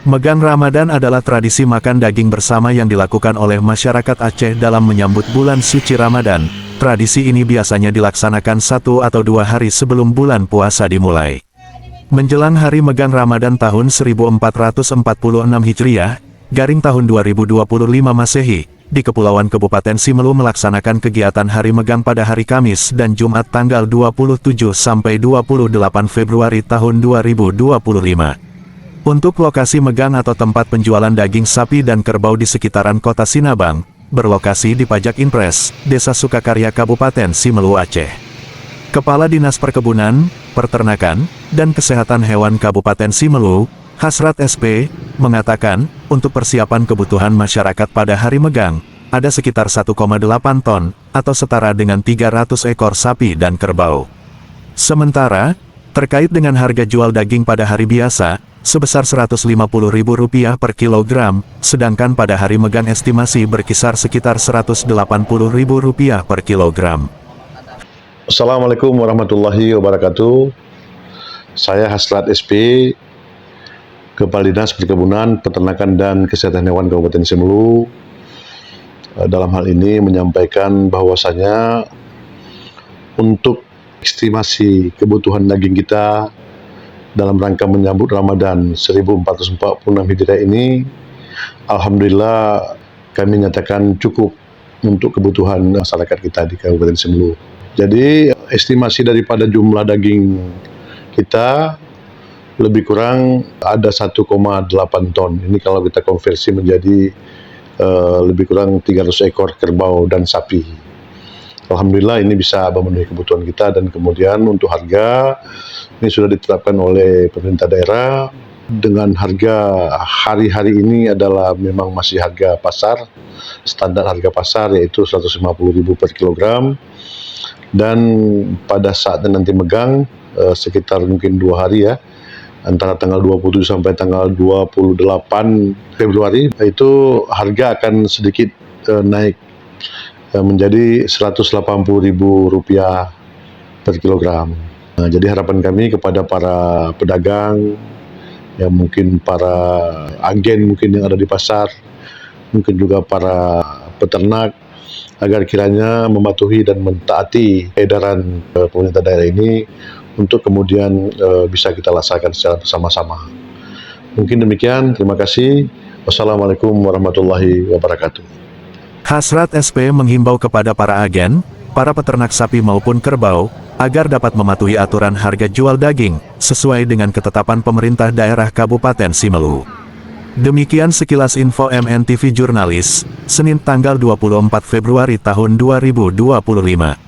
Megang Ramadan adalah tradisi makan daging bersama yang dilakukan oleh masyarakat Aceh dalam menyambut bulan suci Ramadan. Tradisi ini biasanya dilaksanakan 1 atau 2 hari sebelum bulan puasa dimulai. Menjelang hari Megang Ramadan tahun 1446 Hijriah, garing tahun 2025 Masehi, di Kepulauan Kabupaten Simelu melaksanakan kegiatan Hari Megang pada hari Kamis dan Jumat tanggal 27 sampai 28 Februari tahun 2025. Untuk lokasi megang atau tempat penjualan daging sapi dan kerbau di sekitaran kota Sinabang, berlokasi di Pajak Impres, Desa Sukakarya Kabupaten Simelu Aceh. Kepala Dinas Perkebunan, Peternakan, dan Kesehatan Hewan Kabupaten Simelu, Hasrat SP, mengatakan, untuk persiapan kebutuhan masyarakat pada hari megang, ada sekitar 1,8 ton, atau setara dengan 300 ekor sapi dan kerbau. Sementara, terkait dengan harga jual daging pada hari biasa, sebesar Rp150.000 per kilogram, sedangkan pada hari megang estimasi berkisar sekitar Rp180.000 per kilogram. Assalamualaikum warahmatullahi wabarakatuh. Saya Hasrat SP, Kepala Dinas Perkebunan, Peternakan, dan Kesehatan Hewan Kabupaten Simelu. Dalam hal ini menyampaikan bahwasanya untuk estimasi kebutuhan daging kita dalam rangka menyambut Ramadan 1446 Hijriah ini, alhamdulillah kami nyatakan cukup untuk kebutuhan masyarakat kita di Kabupaten Simelu. Jadi estimasi daripada jumlah daging kita lebih kurang ada 1,8 ton. Ini kalau kita konversi menjadi lebih kurang 300 ekor kerbau dan sapi. Alhamdulillah ini bisa memenuhi kebutuhan kita, dan kemudian untuk harga ini sudah ditetapkan oleh pemerintah daerah dengan harga hari-hari ini adalah memang masih harga pasar, standar harga pasar yaitu Rp150.000 per kilogram, dan pada saat nanti megang sekitar mungkin 2 hari ya, antara tanggal 27 sampai tanggal 28 Februari itu harga akan sedikit naik menjadi Rp180.000 per kilogram. Nah, jadi harapan kami kepada para pedagang, yang mungkin para agen mungkin yang ada di pasar, mungkin juga para peternak, agar kiranya mematuhi dan mentaati edaran pemerintah daerah ini untuk kemudian bisa kita laksanakan secara bersama-sama. Mungkin demikian, terima kasih. Wassalamualaikum warahmatullahi wabarakatuh. Hasrat SP menghimbau kepada para agen, para peternak sapi maupun kerbau, agar dapat mematuhi aturan harga jual daging, sesuai dengan ketetapan pemerintah daerah Kabupaten Simelu. Demikian sekilas info MNTV Jurnalis, Senin tanggal 24 Februari tahun 2025.